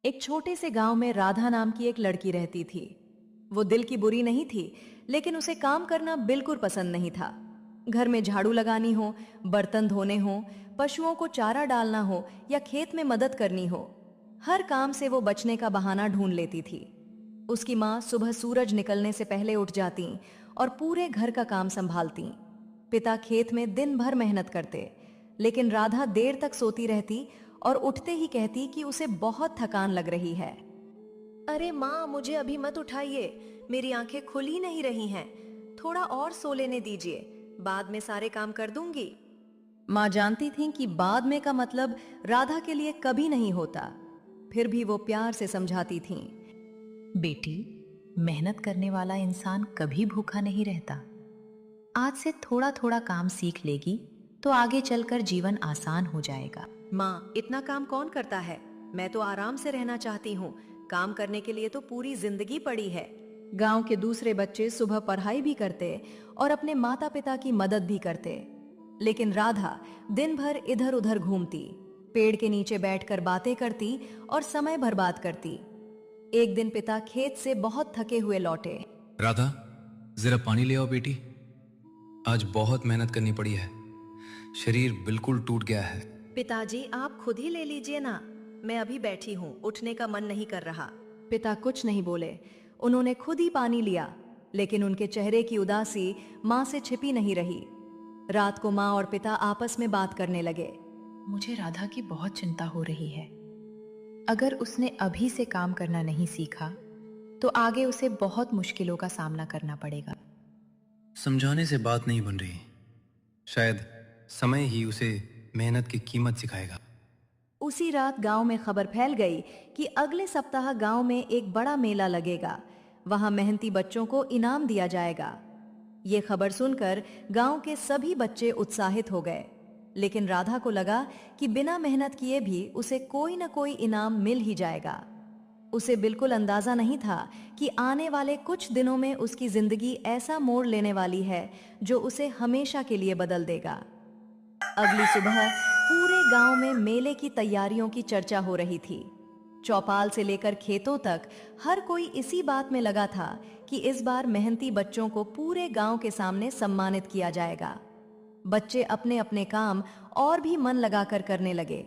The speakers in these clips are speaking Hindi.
एक छोटे से गांव में राधा नाम की एक लड़की रहती थी। वो दिल की बुरी नहीं थी, लेकिन उसे काम करना बिल्कुल पसंद नहीं था। घर में झाड़ू लगानी हो, बर्तन धोने हो, पशुओं को चारा डालना हो या खेत में मदद करनी हो, हर काम से वो बचने का बहाना ढूंढ लेती थी। उसकी माँ सुबह सूरज निकलने से पहले उठ जाती और पूरे घर का काम संभालती। पिता खेत में दिन भर मेहनत करते, लेकिन राधा देर तक सोती रहती और उठते ही कहती कि उसे बहुत थकान लग रही है। अरे माँ, मुझे अभी मत उठाइए, मेरी आंखें खुल ही नहीं रही हैं। थोड़ा और सो लेने दीजिए, बाद में सारे काम कर दूंगी। माँ जानती थी कि बाद में का मतलब राधा के लिए कभी नहीं होता। फिर भी वो प्यार से समझाती थीं। बेटी, मेहनत करने वाला इंसान कभी भूखा नहीं रहता। आज से थोड़ा थोड़ा काम सीख लेगी तो आगे चलकर जीवन आसान हो जाएगा। माँ, इतना काम कौन करता है? मैं तो आराम से रहना चाहती हूँ। काम करने के लिए तो पूरी जिंदगी पड़ी है। गांव के दूसरे बच्चे सुबह पढ़ाई भी करते और अपने माता पिता की मदद भी करते, लेकिन राधा दिन भर इधर उधर घूमती, पेड़ के नीचे बैठकर बातें करती और समय बर्बाद करती। एक दिन पिता खेत से बहुत थके हुए लौटे। राधा, जरा पानी ले आओ बेटी। आज बहुत मेहनत करनी पड़ी है, शरीर बिल्कुल टूट गया है। पिताजी, आप खुद ही ले लीजिए ना, मैं अभी बैठी हूँ, उठने का मन नहीं कर रहा। पिता कुछ नहीं बोले। उन्होंने खुद ही पानी लिया, लेकिन उनके चेहरे की उदासी माँ से छिपी नहीं रही। रात को माँ और पिता आपस में बात करने लगे। मुझे राधा की बहुत चिंता हो रही है। अगर उसने अभी से काम करना नहीं सीखा तो आगे उसे बहुत मुश्किलों का सामना करना पड़ेगा। समझाने से बात नहीं बन रही। शायद समय ही उसे मेहनत की कीमत सिखाएगा। उसी रात गांव में खबर फैल गई कि अगले सप्ताह गांव में एक बड़ा मेला लगेगा। वहां मेहनती बच्चों को इनाम दिया जाएगा। ये खबर सुनकर गांव के सभी बच्चे उत्साहित हो गए, लेकिन राधा को लगा कि बिना मेहनत किए भी उसे कोई न कोई इनाम मिल ही जाएगा। उसे बिल्कुल अंदाजा नहीं था कि आने वाले कुछ दिनों में उसकी जिंदगी ऐसा मोड़ लेने वाली है जो उसे हमेशा के लिए बदल देगा। अगली सुबह पूरे गांव में मेले की तैयारियों की चर्चा हो रही थी। चौपाल से लेकर खेतों तक हर कोई इसी बात में लगा था कि इस बार मेहनती बच्चों को पूरे गांव के सामने सम्मानित किया जाएगा। बच्चे अपने अपने काम और भी मन लगाकर करने लगे।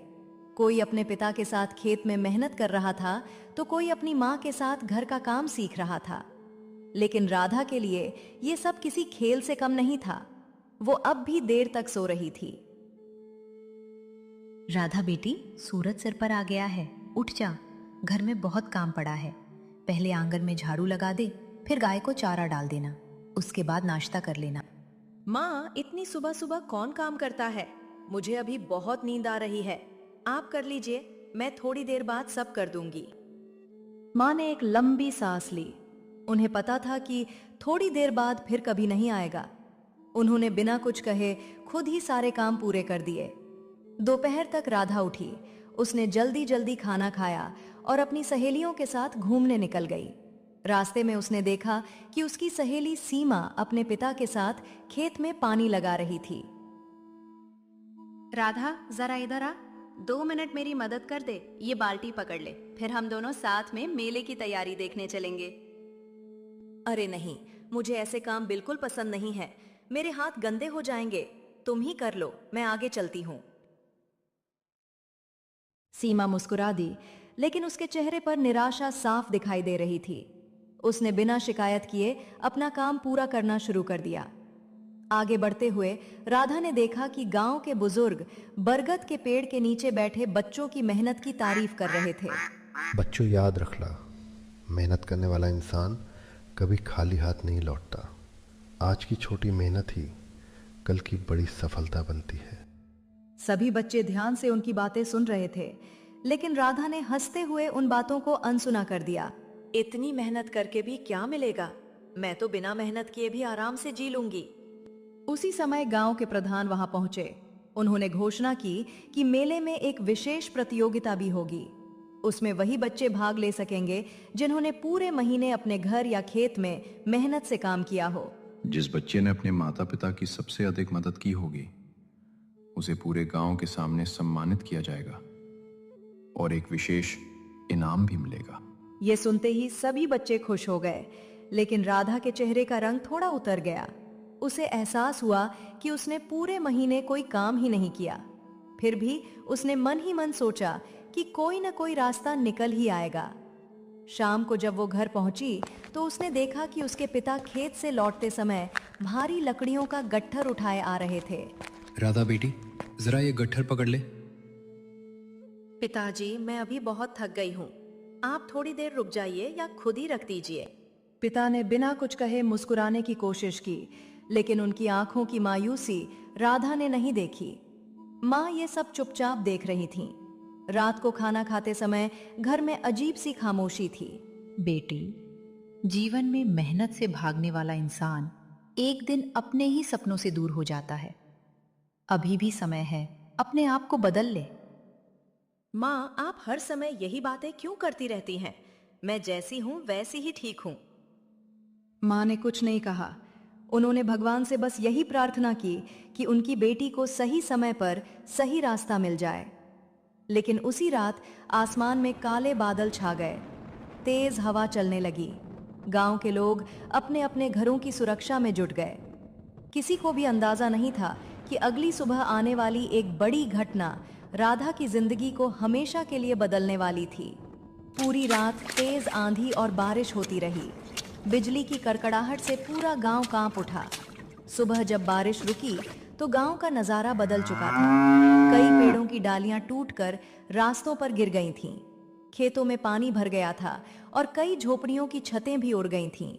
कोई अपने पिता के साथ खेत में मेहनत कर रहा था, तो कोई अपनी माँ के साथ घर का काम सीख रहा था। लेकिन राधा के लिए ये सब किसी खेल से कम नहीं था। वो अब भी देर तक सो रही थी। राधा बेटी, सूरज सिर पर आ गया है, उठ जा। घर में बहुत काम पड़ा है। पहले आंगन में झाड़ू लगा दे, फिर गाय को चारा डाल देना, उसके बाद नाश्ता कर लेना। माँ, इतनी सुबह सुबह कौन काम करता है? मुझे अभी बहुत नींद आ रही है। आप कर लीजिए, मैं थोड़ी देर बाद सब कर दूंगी। माँ ने एक लंबी सांस ली। उन्हें पता था कि थोड़ी देर बाद फिर कभी नहीं आएगा। उन्होंने बिना कुछ कहे खुद ही सारे काम पूरे कर दिए। दोपहर तक राधा उठी। उसने जल्दी जल्दी खाना खाया और अपनी सहेलियों के साथ घूमने निकल गई। रास्ते में उसने देखा कि उसकी सहेली सीमा अपने पिता के साथ खेत में पानी लगा रही थी। राधा, जरा इधर आ, 2 मिनट मेरी मदद कर दे। ये बाल्टी पकड़ ले, फिर हम दोनों साथ में मेले की तैयारी देखने चलेंगे। अरे नहीं, मुझे ऐसे काम बिल्कुल पसंद नहीं है। मेरे हाथ गंदे हो जाएंगे। तुम ही कर लो, मैं आगे चलती हूँ। सीमा मुस्कुरा दी, लेकिन उसके चेहरे पर निराशा साफ दिखाई दे रही थी। उसने बिना शिकायत किए अपना काम पूरा करना शुरू कर दिया। आगे बढ़ते हुए राधा ने देखा कि गांव के बुजुर्ग बरगद के पेड़ के नीचे बैठे बच्चों की मेहनत की तारीफ कर रहे थे। बच्चों, याद रखना, मेहनत करने वाला इंसान कभी खाली हाथ नहीं लौटता। आज की छोटी मेहनत ही कल की बड़ी सफलता बनती है। सभी बच्चे ध्यान से उनकी बातें सुन रहे थे, लेकिन राधा ने हंसते हुए उन बातों को अनसुना कर दिया। इतनी मेहनत करके भी क्या मिलेगा? मैं तो बिना मेहनत किए भी आराम से जी लूंगी। उसी समय गांव के प्रधान वहां पहुंचे। उन्होंने घोषणा की कि मेले में एक विशेष प्रतियोगिता भी होगी। उसमें वही बच्चे भाग ले सकेंगे जिन्होंने पूरे महीने अपने घर या खेत में मेहनत से काम किया हो। जिस बच्चे ने अपने माता पिता की सबसे अधिक मदद की होगी, उसे पूरे गांव के सामने सम्मानित किया जाएगा और एक विशेष इनाम भी मिलेगा। ये सुनते ही सभी बच्चे खुश हो गए, लेकिन राधा के चेहरे का रंग थोड़ा उतर गया। उसे एहसास हुआ कि उसने पूरे महीने कोई काम ही नहीं किया। फिर भी उसने मन ही मन सोचा कि कोई न कोई रास्ता निकल ही आएगा। शाम को जब वो घर पहुंची तो उसने देखा कि उसके पिता खेत से लौटते समय भारी लकड़ियों का गट्ठर उठाए आ रहे थे। राधा बेटी, जरा ये गट्ठर पकड़ ले। पिताजी, मैं अभी बहुत थक गई हूँ, आप थोड़ी देर रुक जाइए या खुद ही रख दीजिए। पिता ने बिना कुछ कहे मुस्कुराने की कोशिश की, लेकिन उनकी आंखों की मायूसी राधा ने नहीं देखी। माँ ये सब चुपचाप देख रही थीं। रात को खाना खाते समय घर में अजीब सी खामोशी थी। बेटी, जीवन में मेहनत से भागने वाला इंसान एक दिन अपने ही सपनों से दूर हो जाता है। अभी भी समय है, अपने आप को बदल ले। माँ, आप हर समय यही बातें क्यों करती रहती हैं? मैं जैसी हूं वैसी ही ठीक हूं। माँ ने कुछ नहीं कहा। उन्होंने भगवान से बस यही प्रार्थना की कि उनकी बेटी को सही समय पर सही रास्ता मिल जाए। लेकिन उसी रात आसमान में काले बादल छा गए। तेज हवा चलने लगी। गांव के लोग अपने अपने घरों की सुरक्षा में जुट गए। किसी को भी अंदाजा नहीं था कि अगली सुबह आने वाली एक बड़ी घटना राधा की जिंदगी को हमेशा के लिए बदलने वाली थी। पूरी रात तेज आंधी और बारिश होती रही। बिजली की कड़कड़ाहट से पूरा गांव कांप उठा। सुबह जब बारिश रुकी तो गांव का नजारा बदल चुका था। कई पेड़ों की डालियां टूटकर रास्तों पर गिर गई थीं। खेतों में पानी भर गया था और कई झोपड़ियों की छतें भी उड़ गई थीं।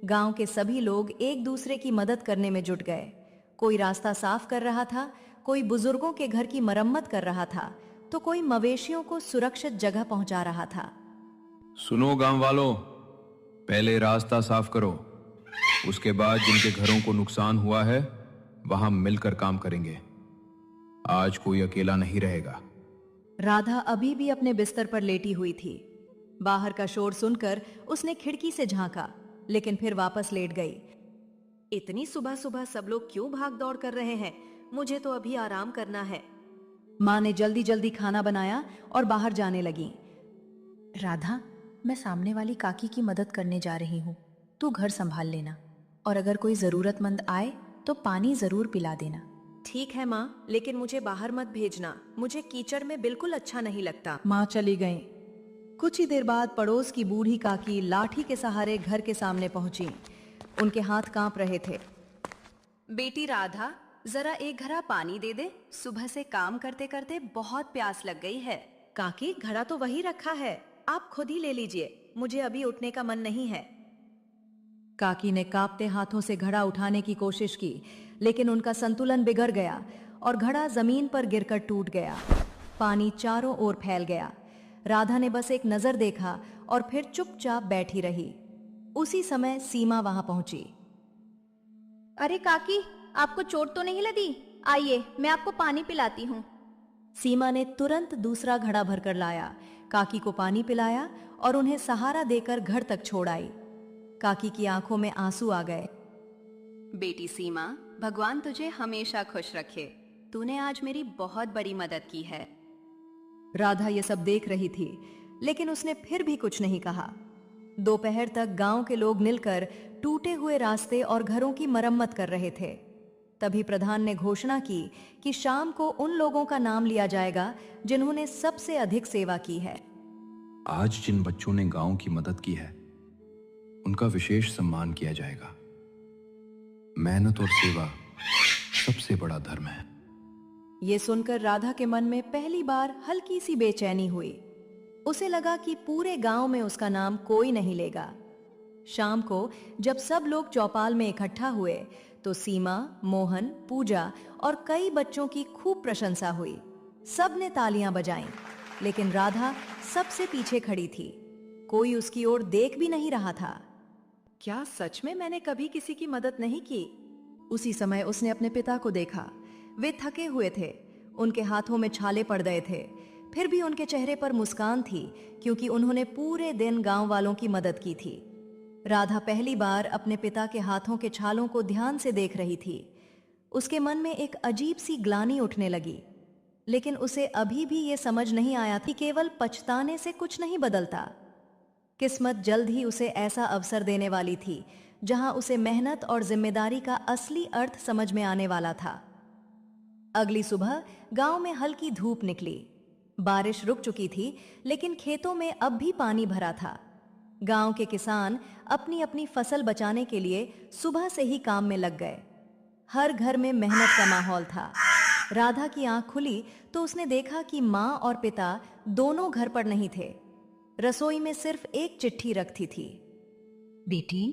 गांव के सभी लोग एक दूसरे की मदद करने में जुट गए। कोई रास्ता साफ कर रहा था, कोई बुजुर्गों के घर की मरम्मत कर रहा था, तो कोई मवेशियों को सुरक्षित जगह पहुंचा रहा था। सुनो गांव वालों, पहले रास्ता साफ करो, उसके बाद जिनके घरों को नुकसान हुआ है वहां मिलकर काम करेंगे। आज कोई अकेला नहीं रहेगा। राधा अभी भी अपने बिस्तर पर लेटी हुई थी। बाहर का शोर सुनकर उसने खिड़की से झांका, लेकिन फिर वापस लेट गई। इतनी सुबह सुबह सब लोग क्यों भाग दौड़ कर रहे हैं? मुझे तो अभी आराम करना है। माँ ने जल्दी जल्दी खाना बनाया और बाहर जाने लगी। राधा, मैं सामने वाली काकी की मदद करने जा रही हूँ, तू घर संभाल लेना, और अगर कोई जरूरतमंद आए तो पानी जरूर पिला देना। ठीक है माँ, लेकिन मुझे बाहर मत भेजना, मुझे कीचड़ में बिल्कुल अच्छा नहीं लगता। माँ चली गईं। कुछ ही देर बाद पड़ोस की बूढ़ी काकी लाठी के सहारे घर के सामने पहुंची। उनके हाथ कांप रहे थे। बेटी राधा, जरा एक घड़ा पानी दे दे, सुबह से काम करते करते बहुत प्यास लग गई है। काकी, घड़ा तो वही रखा है, आप खुद ही ले लीजिए, मुझे अभी उठने का मन नहीं है। काकी ने कांपते हाथों से घड़ा उठाने की कोशिश की, लेकिन उनका संतुलन बिगड़ गया और घड़ा जमीन पर गिरकर टूट गया। पानी चारों ओर फैल गया। राधा ने बस एक नजर देखा और फिर चुपचाप बैठी रही। उसी समय सीमा वहां पहुंची। अरे काकी, आपको चोट तो नहीं लगी? आइए, मैं आपको पानी पिलाती हूँ। सीमा ने तुरंत दूसरा घड़ा भरकर लाया, काकी को पानी पिलाया और उन्हें सहारा देकर घर तक छोड़ आई। काकी की आंखों में आंसू आ गए। बेटी सीमा, भगवान तुझे हमेशा खुश रखे, तूने आज मेरी बहुत बड़ी मदद की है। राधा ये सब देख रही थी, लेकिन उसने फिर भी कुछ नहीं कहा। दोपहर तक गांव के लोग मिलकर टूटे हुए रास्ते और घरों की मरम्मत कर रहे थे। तभी प्रधान ने घोषणा की कि शाम को उन लोगों का नाम लिया जाएगा जिन्होंने सबसे अधिक सेवा की है। आज जिन बच्चों ने गांव की मदद की है उनका विशेष सम्मान किया जाएगा। मेहनत और सेवा सबसे बड़ा धर्म है। ये सुनकर राधा के मन में पहली बार हल्की सी बेचैनी हुई। उसे लगा कि पूरे गांव में उसका नाम कोई नहीं लेगा। शाम को जब सब लोग चौपाल में इकट्ठा हुए तो सीमा, मोहन, पूजा और कई बच्चों की खूब प्रशंसा हुई। सब ने तालियां बजाईं, लेकिन राधा सबसे पीछे खड़ी थी। कोई उसकी ओर देख भी नहीं रहा था। क्या सच में मैंने कभी किसी की मदद नहीं की? उसी समय उसने अपने पिता को देखा। वे थके हुए थे, उनके हाथों में छाले पड़ गए थे, फिर भी उनके चेहरे पर मुस्कान थी, क्योंकि उन्होंने पूरे दिन गांव वालों की मदद की थी। राधा पहली बार अपने पिता के हाथों के छालों को ध्यान से देख रही थी। उसके मन में एक अजीब सी ग्लानि उठने लगी, लेकिन उसे अभी भी ये समझ नहीं आया कि केवल पछताने से कुछ नहीं बदलता। किस्मत जल्द ही उसे ऐसा अवसर देने वाली थी जहां उसे मेहनत और जिम्मेदारी का असली अर्थ समझ में आने वाला था। अगली सुबह गांव में हल्की धूप निकली। बारिश रुक चुकी थी, लेकिन खेतों में अब भी पानी भरा था। गांव के किसान अपनी अपनी फसल बचाने के लिए सुबह से ही काम में लग गए। हर घर में मेहनत का माहौल था। राधा की आंख खुली तो उसने देखा कि माँ और पिता दोनों घर पर नहीं थे। रसोई में सिर्फ एक चिट्ठी रखी थी। बेटी,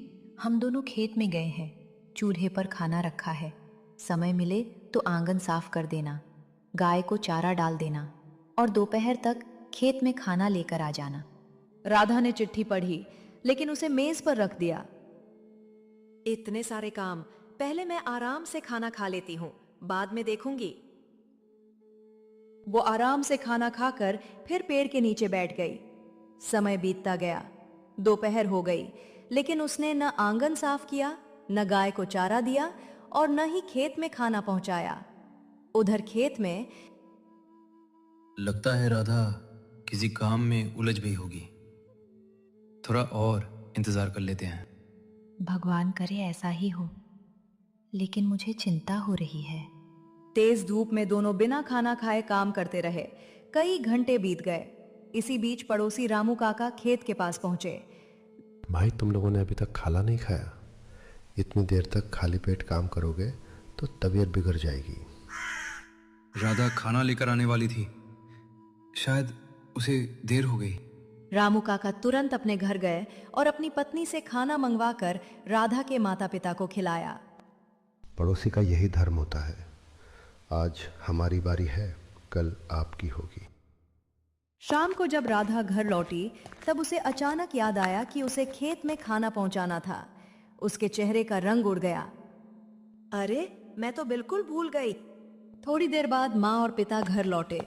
हम दोनों खेत में गए हैं। चूल्हे पर खाना रखा है। समय मिले तो आंगन साफ कर देना, गाय को चारा डाल देना और दोपहर तक खेत में खाना लेकर आ जाना। राधा ने चिट्ठी पढ़ी, लेकिन उसे मेज पर रख दिया। इतने सारे काम, पहले मैं आराम से खाना खा लेती हूँ, बाद में देखूंगी। वो आराम से खाना खाकर फिर पेड़ के नीचे बैठ गई। समय बीतता गया। दोपहर हो गई, लेकिन उसने न आंगन साफ किया, न गाय को चारा दिया और न ही खेत में खाना पहुंचाया। उधर खेत में लगता है राधा किसी काम में उलझ गई होगी। थोड़ा और इंतजार कर लेते हैं। भगवान करे ऐसा ही हो, लेकिन मुझे चिंता हो रही है। तेज धूप में दोनों बिना खाना खाए काम करते रहे। कई घंटे बीत गए। इसी बीच पड़ोसी रामू काका खेत के पास पहुंचे। भाई, तुम लोगों ने अभी तक खाना नहीं खाया? इतनी देर तक खाली पेट काम करोगे तो तबीयत बिगड़ जाएगी। राधा खाना लेकर आने वाली थी, शायद उसे देर हो गई। रामू काका तुरंत अपने घर गए और अपनी पत्नी से खाना मंगवाकर राधा के माता पिता को खिलाया। पड़ोसी का यही धर्म होता है। आज हमारी बारी है, कल आपकी होगी। शाम को जब राधा घर लौटी, तब उसे अचानक याद आया कि उसे खेत में खाना पहुंचाना था। उसके चेहरे का रंग उड़ गया। अरे, मैं तो बिल्कुल भूल गई। थोड़ी देर बाद माँ और पिता घर लौटे।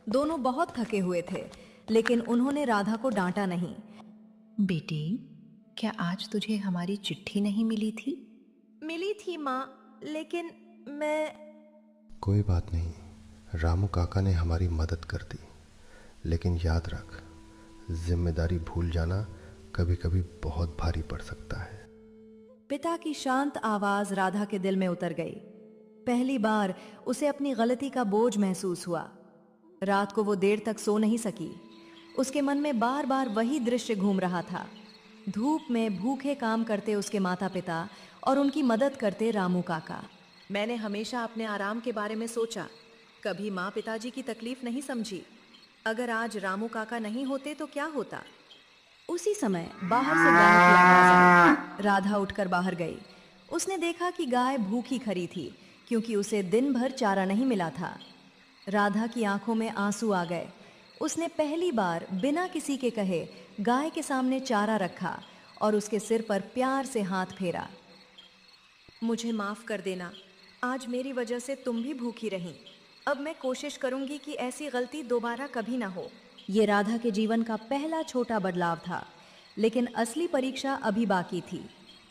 दोनों बहुत थके हुए थे, लेकिन उन्होंने राधा को डांटा नहीं। बेटी, क्या आज तुझे हमारी चिट्ठी नहीं मिली थी? मिली थी माँ, लेकिन मैं... कोई बात नहीं, रामू काका ने हमारी मदद कर दी। लेकिन याद रख, जिम्मेदारी भूल जाना कभी कभी बहुत भारी पड़ सकता है। पिता की शांत आवाज राधा के दिल में उतर गई। पहली बार उसे अपनी गलती का बोझ महसूस हुआ। रात को वो देर तक सो नहीं सकी। उसके मन में बार बार वही दृश्य घूम रहा था। धूप में भूखे काम करते उसके माता पिता और उनकी मदद करते रामू काका। मैंने हमेशा अपने आराम के बारे में सोचा, कभी माँ पिताजी की तकलीफ नहीं समझी। अगर आज रामू काका नहीं होते तो क्या होता? उसी समय बाहर से गाय की आवाज आई। राधा उठकर बाहर गई। उसने देखा कि गाय भूखी खड़ी थी, क्योंकि उसे दिन भर चारा नहीं मिला था। राधा की आंखों में आंसू आ गए। उसने पहली बार बिना किसी के कहे गाय के सामने चारा रखा और उसके सिर पर प्यार से हाथ फेरा। मुझे माफ कर देना, आज मेरी वजह से तुम भी भूखी रहीं। अब मैं कोशिश करूंगी कि ऐसी गलती दोबारा कभी ना हो। ये राधा के जीवन का पहला छोटा बदलाव था, लेकिन असली परीक्षा अभी बाकी थी।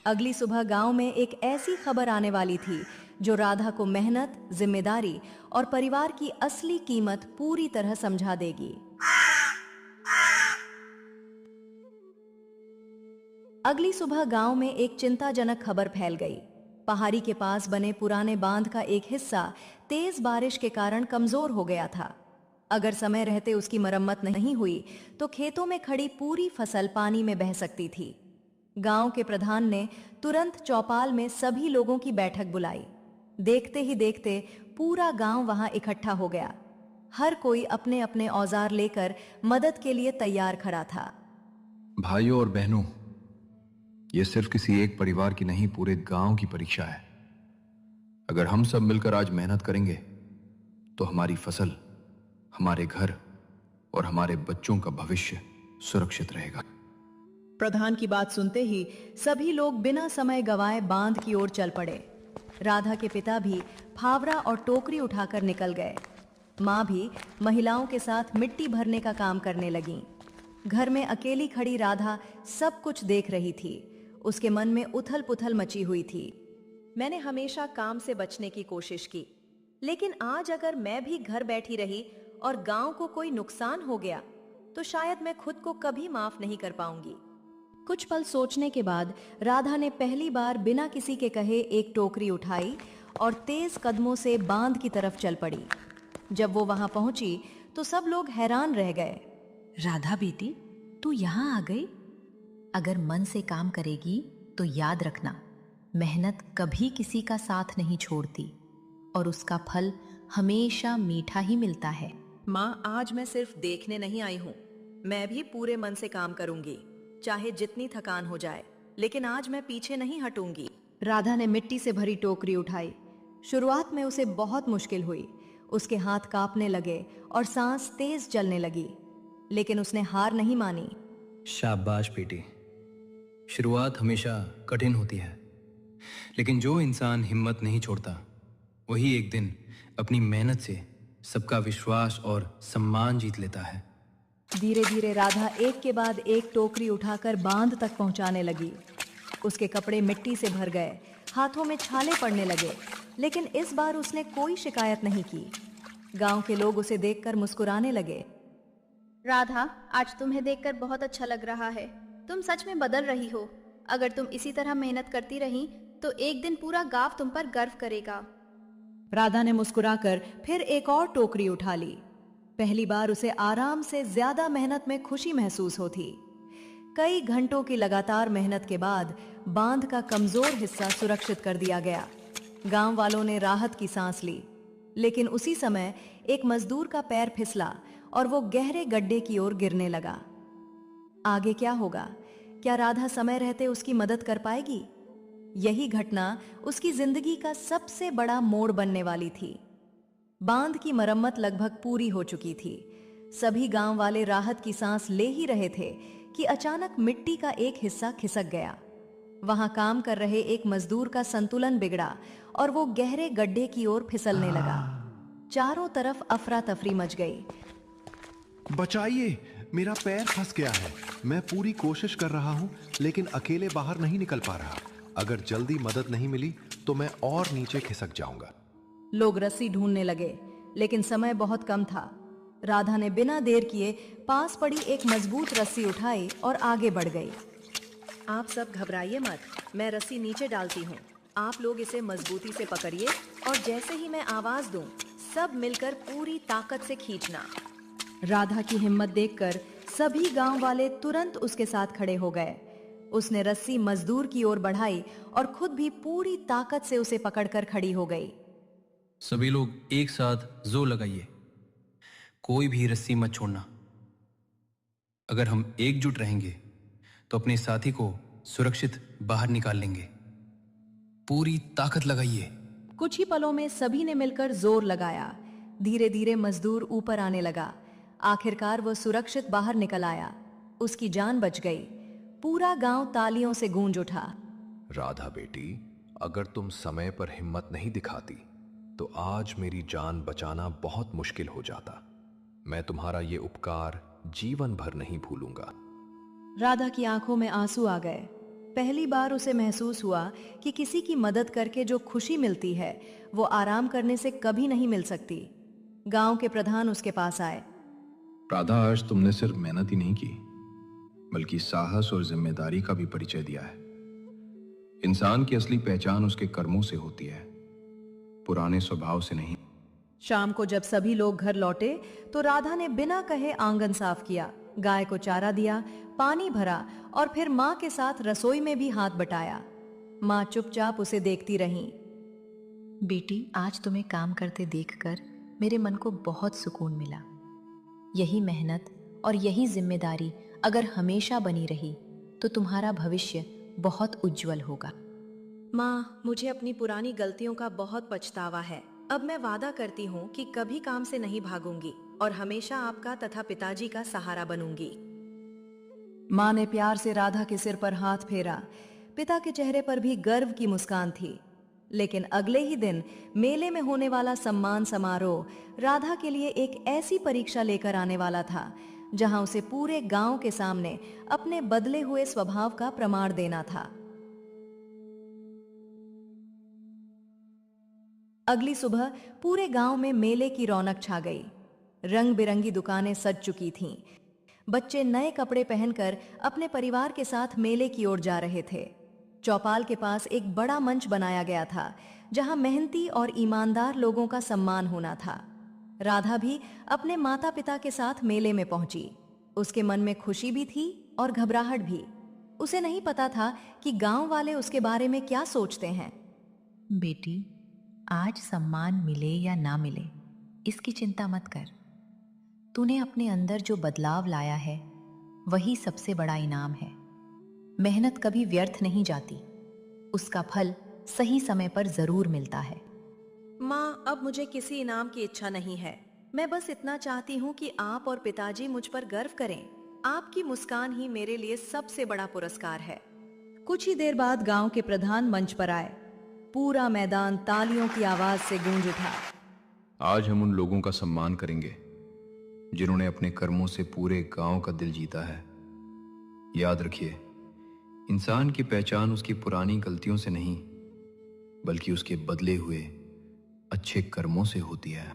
अगली सुबह गांव में एक ऐसी खबर आने वाली थी जो राधा को मेहनत, जिम्मेदारी और परिवार की असली कीमत पूरी तरह समझा देगी। अगली सुबह गांव में एक चिंताजनक खबर फैल गई। पहाड़ी के पास बने पुराने बांध का एक हिस्सा तेज बारिश के कारण कमजोर हो गया था। अगर समय रहते उसकी मरम्मत नहीं हुई तो खेतों में खड़ी पूरी फसल पानी में बह सकती थी। गांव के प्रधान ने तुरंत चौपाल में सभी लोगों की बैठक बुलाई। देखते ही देखते पूरा गांव वहां इकट्ठा हो गया। हर कोई अपने अपने औजार लेकर मदद के लिए तैयार खड़ा था। भाइयों और बहनों, यह सिर्फ किसी एक परिवार की नहीं, पूरे गांव की परीक्षा है। अगर हम सब मिलकर आज मेहनत करेंगे तो हमारी फसल, हमारे घर और हमारे बच्चों का भविष्य सुरक्षित रहेगा। प्रधान की बात सुनते ही सभी लोग बिना समय गवाए बांध की ओर चल पड़े। राधा के पिता भी फावड़ा और टोकरी उठाकर निकल गए। माँ भी महिलाओं के साथ मिट्टी भरने का काम करने लगी। घर में अकेली खड़ी राधा सब कुछ देख रही थी। उसके मन में उथल पुथल मची हुई थी। मैंने हमेशा काम से बचने की कोशिश की, लेकिन आज अगर मैं भी घर बैठी रही और गांव को कोई नुकसान हो गया तो शायद मैं खुद को कभी माफ नहीं कर पाऊंगी। कुछ पल सोचने के बाद राधा ने पहली बार बिना किसी के कहे एक टोकरी उठाई और तेज कदमों से बांध की तरफ चल पड़ी। जब वो वहां पहुंची तो सब लोग हैरान रह गए। राधा बेटी, तू यहाँ आ गई? अगर मन से काम करेगी तो याद रखना, मेहनत कभी किसी का साथ नहीं छोड़ती और उसका फल हमेशा मीठा ही मिलता है। माँ, आज मैं सिर्फ देखने नहीं आई हूँ, मैं भी पूरे मन से काम करूंगी, चाहे जितनी थकान हो जाए, लेकिन आज मैं पीछे नहीं हटूंगी। राधा ने मिट्टी से भरी टोकरी उठाई। शुरुआत में उसे बहुत मुश्किल हुई, उसके हाथ कांपने लगे और सांस तेज चलने लगी, लेकिन उसने हार नहीं मानी। शाबाश बेटी, शुरुआत हमेशा कठिन होती है, लेकिन जो इंसान हिम्मत नहीं छोड़ता वही एक दिन अपनी मेहनत से सबका विश्वास और सम्मान जीत लेता है। धीरे धीरे राधा एक के बाद एक टोकरी उठाकर बांध तक पहुंचाने लगी। उसके कपड़े मिट्टी से भर गए, हाथों में छाले पड़ने लगे, लेकिन इस बार उसने कोई शिकायत नहीं की। गांव के लोग उसे देखकर मुस्कुराने लगे। राधा, आज तुम्हें देखकर बहुत अच्छा लग रहा है। तुम सच में बदल रही हो। अगर तुम इसी तरह मेहनत करती रही तो एक दिन पूरा गांव तुम पर गर्व करेगा। राधा ने मुस्कुराकर फिर एक और टोकरी उठा ली। पहली बार उसे आराम से ज्यादा मेहनत में खुशी महसूस होती। कई घंटों की लगातार मेहनत के बाद बांध का कमजोर हिस्सा सुरक्षित कर दिया गया। गांव वालों ने राहत की सांस ली, लेकिन उसी समय एक मजदूर का पैर फिसला और वो गहरे गड्ढे की ओर गिरने लगा। आगे क्या होगा? क्या राधा समय रहते उसकी मदद कर पाएगी? यही घटना उसकी जिंदगी का सबसे बड़ा मोड़ बनने वाली थी। बांध की मरम्मत लगभग पूरी हो चुकी थी। सभी गांव वाले राहत की सांस ले ही रहे थे कि अचानक मिट्टी का एक हिस्सा खिसक गया। वहां काम कर रहे एक मजदूर का संतुलन बिगड़ा और वो गहरे गड्ढे की ओर फिसलने लगा। चारों तरफ अफरा तफरी मच गई। बचाइए, मेरा पैर फंस गया है। मैं पूरी कोशिश कर रहा हूं, लेकिन अकेले बाहर नहीं निकल पा रहा। अगर जल्दी मदद नहीं मिली तो मैं और नीचे खिसक जाऊंगा। लोग रस्सी ढूंढने लगे, लेकिन समय बहुत कम था। राधा ने बिना देर किए पास पड़ी एक मजबूत रस्सी उठाई और आगे बढ़ गई। आप सब घबराइए मत, मैं रस्सी नीचे डालती हूँ। आप लोग इसे मजबूती से पकड़िए और जैसे ही मैं आवाज दूं, सब मिलकर पूरी ताकत से खींचना। राधा की हिम्मत देखकर सभी गांव वाले तुरंत उसके साथ खड़े हो गए। उसने रस्सी मजदूर की ओर बढ़ाई और खुद भी पूरी ताकत से उसे पकड़कर खड़ी हो गई। सभी लोग एक साथ जोर लगाइए, कोई भी रस्सी मत छोड़ना। अगर हम एकजुट रहेंगे तो अपने साथी को सुरक्षित बाहर निकाल लेंगे। पूरी ताकत लगाइए। कुछ ही पलों में सभी ने मिलकर जोर लगाया। धीरे धीरे मजदूर ऊपर आने लगा। आखिरकार वो सुरक्षित बाहर निकल आया। उसकी जान बच गई। पूरा गांव तालियों से गूंज उठा। राधा बेटी, अगर तुम समय पर हिम्मत नहीं दिखाती तो आज मेरी जान बचाना बहुत मुश्किल हो जाता। मैं तुम्हारा ये उपकार जीवन भर नहीं भूलूंगा। राधा की आंखों में आंसू आ गए। पहली बार उसे महसूस हुआ कि किसी की मदद करके जो खुशी मिलती है वो आराम करने से कभी नहीं मिल सकती। गांव के प्रधान उसके पास आए। राधा, आज तुमने सिर्फ मेहनत ही नहीं की, बल्कि साहस और जिम्मेदारी का भी परिचय दिया है। इंसान की असली पहचान उसके कर्मों से होती है, पुराने स्वभाव से नहीं। शाम को जब सभी लोग घर लौटे तो राधा ने बिना कहे आंगन साफ किया, गाय को चारा दिया, पानी भरा और फिर माँ के साथ रसोई में भी हाथ बटाया। माँ चुपचाप उसे देखती रही। बेटी, आज तुम्हें काम करते देखकर मेरे मन को बहुत सुकून मिला। यही मेहनत और यही जिम्मेदारी अगर हमेशा बनी रही तो तुम्हारा भविष्य बहुत उज्जवल होगा। माँ, मुझे अपनी पुरानी गलतियों का बहुत पछतावा है। अब मैं वादा करती हूँ कि कभी काम से नहीं भागूंगी और हमेशा आपका तथा पिताजी का सहारा बनूंगी। माँ ने प्यार से राधा के सिर पर हाथ फेरा। पिता के चेहरे पर भी गर्व की मुस्कान थी। लेकिन अगले ही दिन मेले में होने वाला सम्मान समारोह राधा के लिए एक ऐसी परीक्षा लेकर आने वाला था जहां उसे पूरे गांव के सामने अपने बदले हुए स्वभाव का प्रमाण देना था। अगली सुबह पूरे गांव में मेले की रौनक छा गई। रंग बिरंगी दुकानें सज चुकी थीं। बच्चे नए कपड़े पहनकर अपने परिवार के साथ मेले की ओर जा रहे थे। चौपाल के पास एक बड़ा मंच बनाया गया था, जहां मेहनती और ईमानदार लोगों का सम्मान होना था। राधा भी अपने माता पिता के साथ मेले में पहुंची। उसके मन में खुशी भी थी और घबराहट भी। उसे नहीं पता था कि गांव वाले उसके बारे में क्या सोचते हैं। बेटी, आज सम्मान मिले या ना मिले, इसकी चिंता मत कर। तूने अपने अंदर जो बदलाव लाया है, वही सबसे बड़ा इनाम है। मेहनत कभी व्यर्थ नहीं जाती, उसका फल सही समय पर जरूर मिलता है। माँ, अब मुझे किसी इनाम की इच्छा नहीं है। मैं बस इतना चाहती हूँ कि आप और पिताजी मुझ पर गर्व करें। आपकी मुस्कान ही मेरे लिए सबसे बड़ा पुरस्कार है। कुछ ही देर बाद गांव के प्रधान मंच पर आए। पूरा मैदान तालियों की आवाज से गूंज उठा। आज हम उन लोगों का सम्मान करेंगे जिन्होंने अपने कर्मों से पूरे गांव का दिल जीता है। याद रखिए, इंसान की पहचान उसकी पुरानी गलतियों से नहीं, बल्कि उसके बदले हुए अच्छे कर्मों से होती है।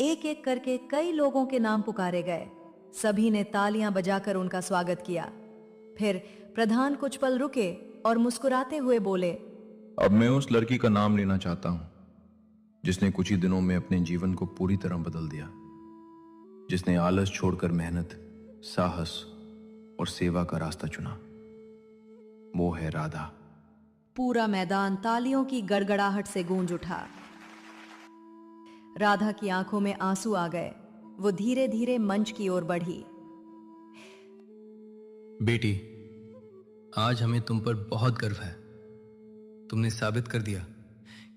एक एक करके कई लोगों के नाम पुकारे गए। सभी ने तालियां बजाकर उनका स्वागत किया। फिर प्रधान कुछ पल रुके और मुस्कुराते हुए बोले, अब मैं उस लड़की का नाम लेना चाहता हूं जिसने कुछ ही दिनों में अपने जीवन को पूरी तरह बदल दिया, जिसने आलस छोड़कर मेहनत, साहस और सेवा का रास्ता चुना। वो है राधा। पूरा मैदान तालियों की गड़गड़ाहट से गूंज उठा। राधा की आंखों में आंसू आ गए। वो धीरे धीरे मंच की ओर बढ़ी। बेटी, आज हमें तुम पर बहुत गर्व है। तुमने साबित कर दिया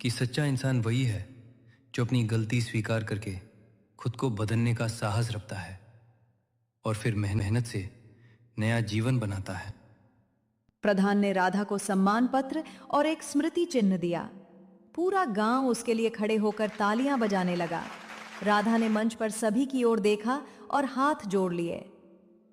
कि सच्चा इंसान वही है जो अपनी गलती स्वीकार करके खुद को बदलने का साहस रखता है और फिर मेहनत से नया जीवन बनाता है। प्रधान ने राधा को सम्मान पत्र और एक स्मृति चिन्ह दिया। पूरा गांव उसके लिए खड़े होकर तालियां बजाने लगा। राधा ने मंच पर सभी की ओर देखा और हाथ जोड़ लिए।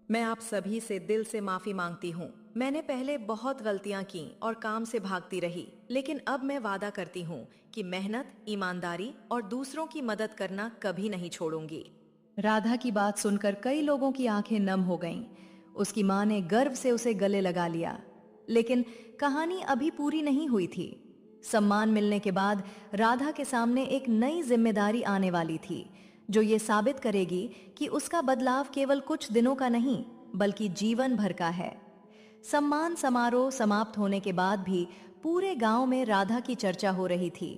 मैं आप सभी से दिल से माफी मांगती हूँ। मैंने पहले बहुत गलतियां की और काम से भागती रही, लेकिन अब मैं वादा करती हूँ कि मेहनत, ईमानदारी और दूसरों की मदद करना कभी नहीं छोड़ूंगी। राधा की बात सुनकर कई लोगों की आंखें नम हो गईं। उसकी मां ने गर्व से उसे गले लगा लिया। लेकिन कहानी अभी पूरी नहीं हुई थी। सम्मान मिलने के बाद राधा के सामने एक नई जिम्मेदारी आने वाली थी, जो ये साबित करेगी कि उसका बदलाव केवल कुछ दिनों का नहीं, बल्कि जीवन भर का है। सम्मान समारोह समाप्त होने के बाद भी पूरे गांव में राधा की चर्चा हो रही थी।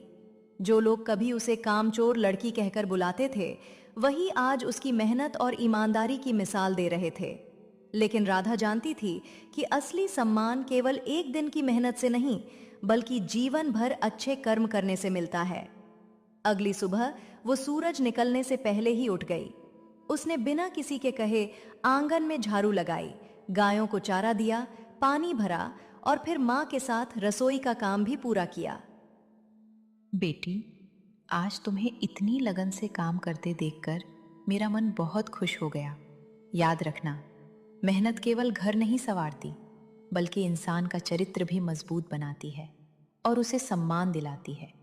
जो लोग कभी उसे कामचोर लड़की कहकर बुलाते थे, वही आज उसकी मेहनत और ईमानदारी की मिसाल दे रहे थे। लेकिन राधा जानती थी कि असली सम्मान केवल एक दिन की मेहनत से नहीं, बल्कि जीवन भर अच्छे कर्म करने से मिलता है। अगली सुबह वो सूरज निकलने से पहले ही उठ गई। उसने बिना किसी के कहे आंगन में झाड़ू लगाई, गायों को चारा दिया, पानी भरा और फिर मां के साथ रसोई का काम भी पूरा किया। बेटी, आज तुम्हें इतनी लगन से काम करते देखकर मेरा मन बहुत खुश हो गया। याद रखना, मेहनत केवल घर नहीं संवारती, बल्कि इंसान का चरित्र भी मजबूत बनाती है और उसे सम्मान दिलाती है।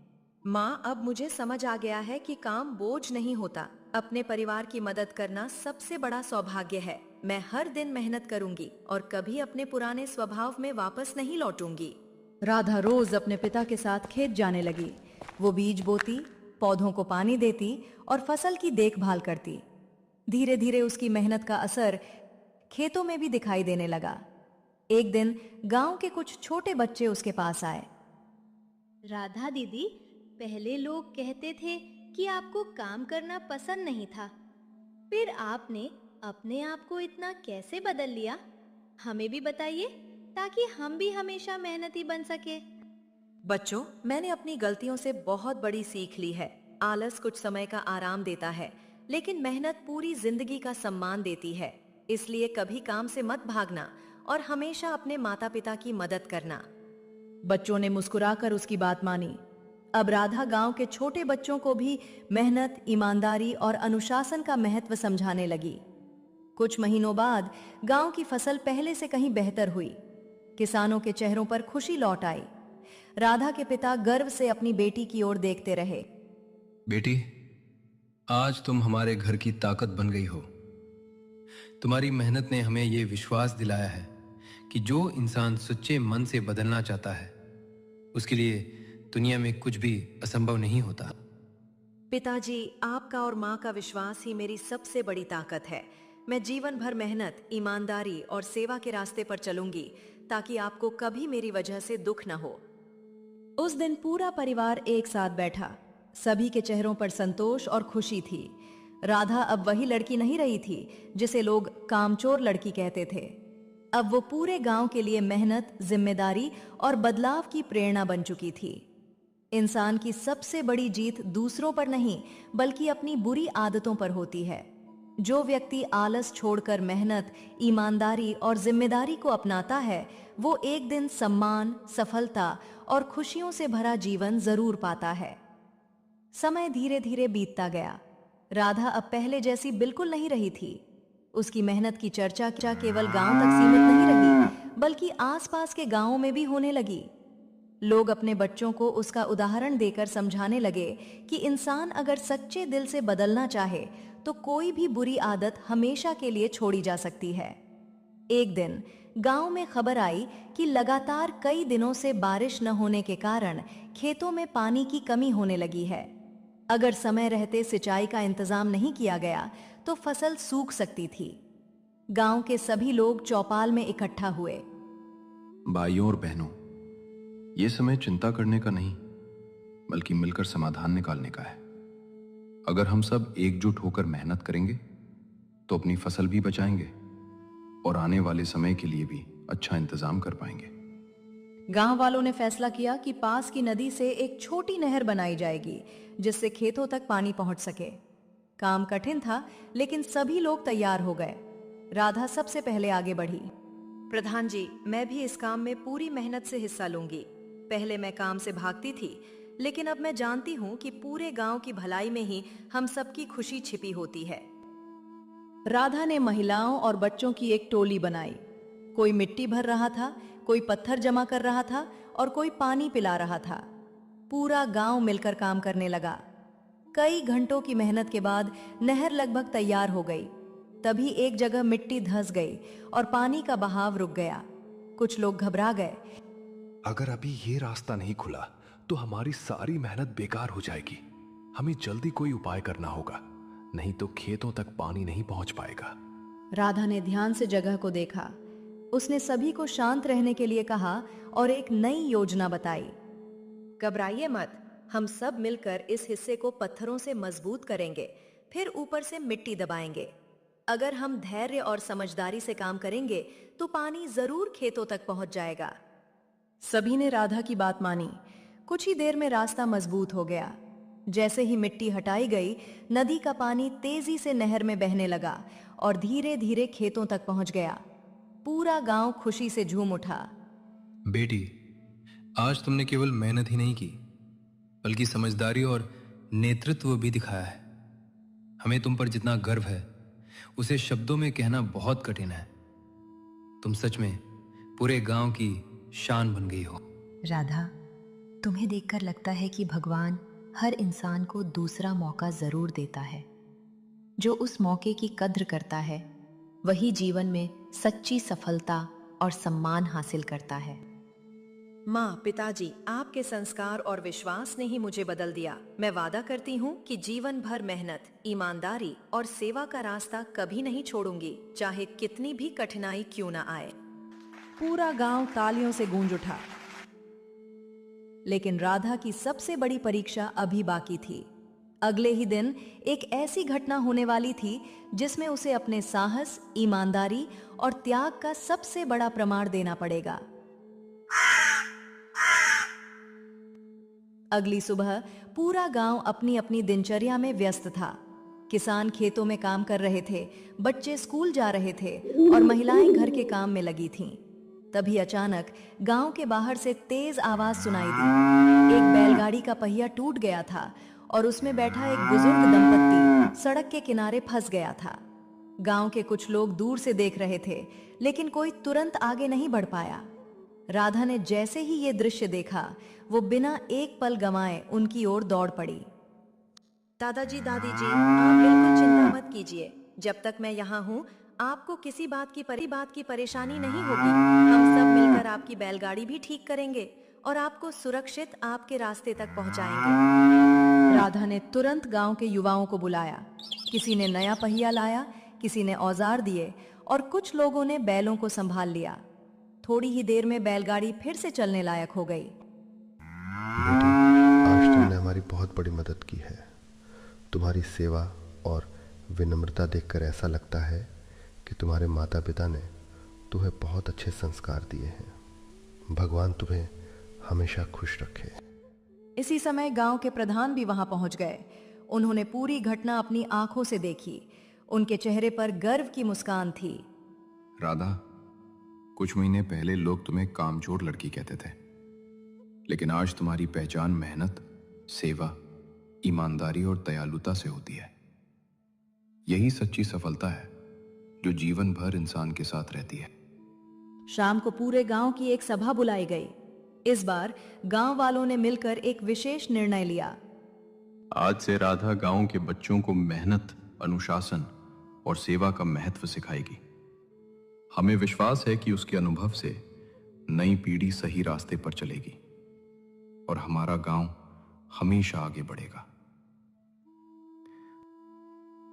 माँ, अब मुझे समझ आ गया है कि काम बोझ नहीं होता। अपने परिवार की मदद करना सबसे बड़ा सौभाग्य है। मैं हर दिन मेहनत करूंगी और कभी अपने पुराने स्वभाव में वापस नहीं लौटूंगी। राधा रोज अपने पिता के साथ खेत जाने लगी। वो बीज बोती, पौधों को पानी देती और फसल की देखभाल करती। धीरे धीरे उसकी मेहनत का असर खेतों में भी दिखाई देने लगा। एक दिन गांव के कुछ छोटे बच्चे उसके पास आए। राधा दीदी, पहले लोग कहते थे कि आपको काम करना पसंद नहीं था, फिर आपने अपने आप को इतना कैसे बदल लिया? हमें भी बताइए, ताकि हम भी हमेशा मेहनती बन सके। बच्चों, मैंने अपनी गलतियों से बहुत बड़ी सीख ली है। आलस कुछ समय का आराम देता है, लेकिन मेहनत पूरी जिंदगी का सम्मान देती है। इसलिए कभी काम से मत भागना और हमेशा अपने माता पिता की मदद करना। बच्चों ने मुस्कुराकर उसकी बात मानी। अब राधा गांव के छोटे बच्चों को भी मेहनत, ईमानदारी और अनुशासन का महत्व समझाने लगी। कुछ महीनों बाद गांव की फसल पहले से कहीं बेहतर हुई। किसानों के चेहरों पर खुशी लौट आई। राधा के पिता गर्व से अपनी बेटी की ओर देखते रहे। बेटी, आज तुम हमारे घर की ताकत बन गई हो। तुम्हारी मेहनत ने हमें यह विश्वास दिलाया है कि जो इंसान सच्चे मन से बदलना चाहता है उसके लिए दुनिया में कुछ भी असंभव नहीं होता। पिताजी, आपका और माँ का विश्वास ही मेरी सबसे बड़ी ताकत है। मैं जीवन भर मेहनत, ईमानदारी और सेवा के रास्ते पर चलूंगी ताकि आपको कभी मेरी वजह से दुख न हो। उस दिन पूरा परिवार एक साथ बैठा। सभी के चेहरों पर संतोष और खुशी थी। राधा अब वही लड़की नहीं रही थी जिसे लोग कामचोर लड़की कहते थे। अब वो पूरे गांव के लिए मेहनत, जिम्मेदारी और बदलाव की प्रेरणा बन चुकी थी। इंसान की सबसे बड़ी जीत दूसरों पर नहीं बल्कि अपनी बुरी आदतों पर होती है। जो व्यक्ति आलस छोड़कर मेहनत, ईमानदारी और जिम्मेदारी को अपनाता है वो एक दिन सम्मान, सफलता और खुशियों से भरा जीवन जरूर पाता है। समय धीरे धीरे बीतता गया। राधा अब पहले जैसी बिल्कुल नहीं रही थी। उसकी मेहनत की चर्चा केवल गांव तक सीमित नहीं रही बल्कि आसपास के गांवों में भी होने लगी। लोग अपने बच्चों को उसका उदाहरण देकर समझाने लगे कि इंसान अगर सच्चे दिल से बदलना चाहे तो कोई भी बुरी आदत हमेशा के लिए छोड़ी जा सकती है। एक दिन गांव में खबर आई कि लगातार कई दिनों से बारिश न होने के कारण खेतों में पानी की कमी होने लगी है। अगर समय रहते सिंचाई का इंतजाम नहीं किया गया तो फसल सूख सकती थी। गांव के सभी लोग चौपाल में इकट्ठा हुए। भाइयों और बहनों, यह समय चिंता करने का नहीं बल्कि मिलकर समाधान निकालने का है। अगर हम सब एकजुट होकर मेहनत करेंगे तो अपनी फसल भी बचाएंगे और आने वाले समय के लिए भी अच्छा इंतजाम कर पाएंगे। गांव वालों ने फैसला किया कि पास की नदी से एक छोटी नहर बनाई जाएगी जिससे खेतों तक पानी पहुंच सके। काम कठिन था लेकिन सभी लोग तैयार हो गए। राधा सबसे पहले आगे बढ़ी। प्रधान जी, मैं भी इस काम में पूरी मेहनत से हिस्सा लूंगी। पहले मैं काम से भागती थी लेकिन अब मैं जानती हूँ कि पूरे गांव की भलाई में ही हम सबकी खुशी छिपी होती है। राधा ने महिलाओं और बच्चों की एक टोली बनाई। कोई मिट्टी भर रहा था, कोई पत्थर जमा कर रहा था और कोई पानी पिला रहा था। पूरा गांव मिलकर काम करने लगा। कई घंटों की मेहनत के बाद नहर लगभग तैयार हो गई। तभी एक जगह मिट्टी धंस गई और पानी का बहाव रुक गया। कुछ लोग घबरा गए। अगर अभी ये रास्ता नहीं खुला तो हमारी सारी मेहनत बेकार हो जाएगी। हमें जल्दी कोई उपाय करना होगा, नहीं तो खेतों तक पानी नहीं पहुंच पाएगा। राधा ने ध्यान से जगह को देखा। उसने सभी को शांत रहने के लिए कहा और एक नई योजना बताई। घबराइए मत, हम सब मिलकर इस हिस्से को पत्थरों से मजबूत करेंगे, फिर ऊपर से मिट्टी दबाएंगे। अगर हम धैर्य और समझदारी से काम करेंगे तो पानी जरूर खेतों तक पहुंच जाएगा। सभी ने राधा की बात मानी। कुछ ही देर में रास्ता मजबूत हो गया। जैसे ही मिट्टी हटाई गई, नदी का पानी तेजी से नहर में बहने लगा और धीरे धीरे खेतों तक पहुंच गया। पूरा गांव खुशी से झूम उठा। बेटी, आज तुमने केवल मेहनत ही नहीं की बल्कि समझदारी और नेतृत्व भी दिखाया है। हमें तुम पर जितना गर्व है उसे शब्दों में कहना बहुत कठिन है। तुम सच में पूरे गांव की शान बन गई हो। राधा, तुम्हें देखकर लगता है कि भगवान हर इंसान को दूसरा मौका जरूर देता है। जो उस मौके की कद्र करता है वही जीवन में सच्ची सफलता और सम्मान हासिल करता है। माँ, पिताजी, आपके संस्कार और विश्वास ने ही मुझे बदल दिया। मैं वादा करती हूँ कि जीवन भर मेहनत, ईमानदारी और सेवा का रास्ता कभी नहीं छोड़ूंगी, चाहे कितनी भी कठिनाई क्यों ना आए। पूरा गांव तालियों से गूंज उठा। लेकिन राधा की सबसे बड़ी परीक्षा अभी बाकी थी। अगले ही दिन एक ऐसी घटना होने वाली थी जिसमें उसे अपने साहस, ईमानदारी और त्याग का सबसे बड़ा प्रमाण देना पड़ेगा। अगली सुबह पूरा गांव अपनी अपनी दिनचर्या में व्यस्त था। किसान खेतों में काम कर रहे थे, बच्चे स्कूल जा रहे थे और महिलाएं घर के काम में लगी थीं। तभी अचानक गांव के बाहर से तेज आवाज सुनाई दी। एक बैलगाड़ी का पहिया टूट गया था और उसमें बैठा एक बुजुर्ग दंपत्ति सड़क के किनारे फंस गया था। गांव के कुछ लोग दूर से देख रहे थे लेकिन कोई तुरंत आगे नहीं बढ़ पाया। राधा ने जैसे ही ये दृश्य देखा, वो बिना एक पल गंवाए उनकी ओर दौड़ पड़ी। दादाजी दादी जी, आप बिल्कुल चिंता मत कीजिए। जब तक मैं यहाँ हूँ आपको किसी बात की परेशानी नहीं होगी। हम सब मिलकर आपकी बैलगाड़ी भी ठीक करेंगे और आपको सुरक्षित आपके रास्ते तक पहुँचाएंगे। राधा ने तुरंत गांव के युवाओं को बुलाया। किसी ने नया पहिया लाया, किसी ने औजार दिए और कुछ लोगों ने बैलों को संभाल लिया। थोड़ी ही देर में बैलगाड़ी फिर से चलने लायक हो गई। बेटी, आज तुमने हमारी बहुत बड़ी मदद की है। तुम्हारी सेवा और विनम्रता देखकर ऐसा लगता है कि तुम्हारे माता पिता ने तुम्हें बहुत अच्छे संस्कार दिए हैं। भगवान तुम्हें हमेशा खुश रखे। इसी समय गांव के प्रधान भी वहां पहुंच गए। उन्होंने पूरी घटना अपनी आंखों से देखी। उनके चेहरे पर गर्व की मुस्कान थी। राधा, कुछ महीने पहले लोग तुम्हें कामचोर लड़की कहते थे, लेकिन आज तुम्हारी पहचान मेहनत, सेवा, ईमानदारी और दयालुता से होती है। यही सच्ची सफलता है जो जीवन भर इंसान के साथ रहती है। शाम को पूरे गांव की एक सभा बुलाई गई। इस बार गांव वालों ने मिलकर एक विशेष निर्णय लिया। आज से राधा गांव के बच्चों को मेहनत, अनुशासन और सेवा का महत्व सिखाएगी। हमें विश्वास है कि उसके अनुभव से नई पीढ़ी सही रास्ते पर चलेगी और हमारा गांव हमेशा आगे बढ़ेगा।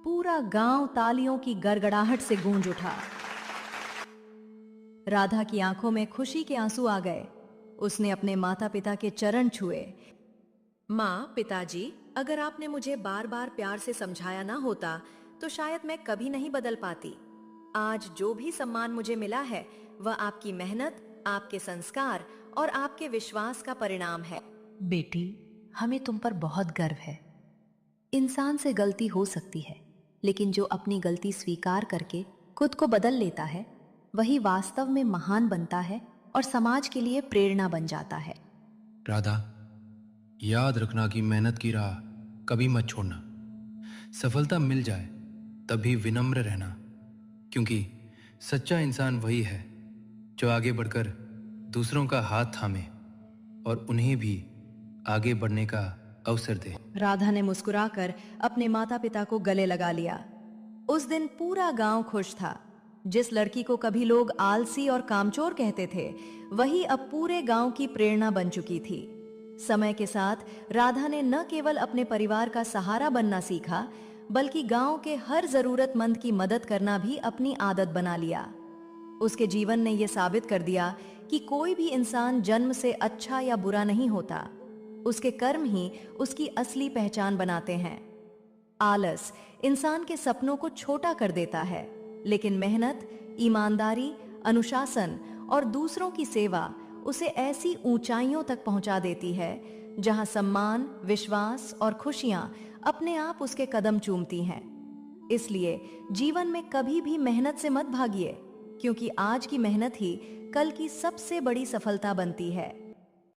पूरा गांव तालियों की गड़गड़ाहट से गूंज उठा। राधा की आंखों में खुशी के आंसू आ गए। उसने अपने माता पिता के चरण छुए। माँ, पिताजी, अगर आपने मुझे बार बार प्यार से समझाया ना होता तो शायद मैं कभी नहीं बदल पाती। आज जो भी सम्मान मुझे मिला है वह आपकी मेहनत, आपके संस्कार और आपके विश्वास का परिणाम है। बेटी, हमें तुम पर बहुत गर्व है। इंसान से गलती हो सकती है, लेकिन जो अपनी गलती स्वीकार करके खुद को बदल लेता है वही वास्तव में महान बनता है और समाज के लिए प्रेरणा बन जाता है। राधा, याद रखना कि मेहनत की राह कभी मत छोड़ना। सफलता मिल जाए तभी विनम्र रहना, क्योंकि सच्चा इंसान वही है जो आगे बढ़कर दूसरों का हाथ थामे और उन्हें भी आगे बढ़ने का अवसर दे। राधा ने मुस्कुराकर अपने माता पिता को गले लगा लिया। उस दिन पूरा गांव खुश था। जिस लड़की को कभी लोग आलसी और कामचोर कहते थे, वही अब पूरे गांव की प्रेरणा बन चुकी थी। समय के साथ राधा ने न केवल अपने परिवार का सहारा बनना सीखा, बल्कि गांव के हर जरूरतमंद की मदद करना भी अपनी आदत बना लिया। उसके जीवन ने यह साबित कर दिया कि कोई भी इंसान जन्म से अच्छा या बुरा नहीं होता। उसके कर्म ही उसकी असली पहचान बनाते हैं। आलस इंसान के सपनों को छोटा कर देता है, लेकिन मेहनत, ईमानदारी, अनुशासन और दूसरों की सेवा उसे ऐसी ऊंचाइयों तक पहुंचा देती है जहां सम्मान, विश्वास और खुशियां अपने आप उसके कदम चूमती हैं। इसलिए जीवन में कभी भी मेहनत से मत भागिए, क्योंकि आज की मेहनत ही कल की सबसे बड़ी सफलता बनती है।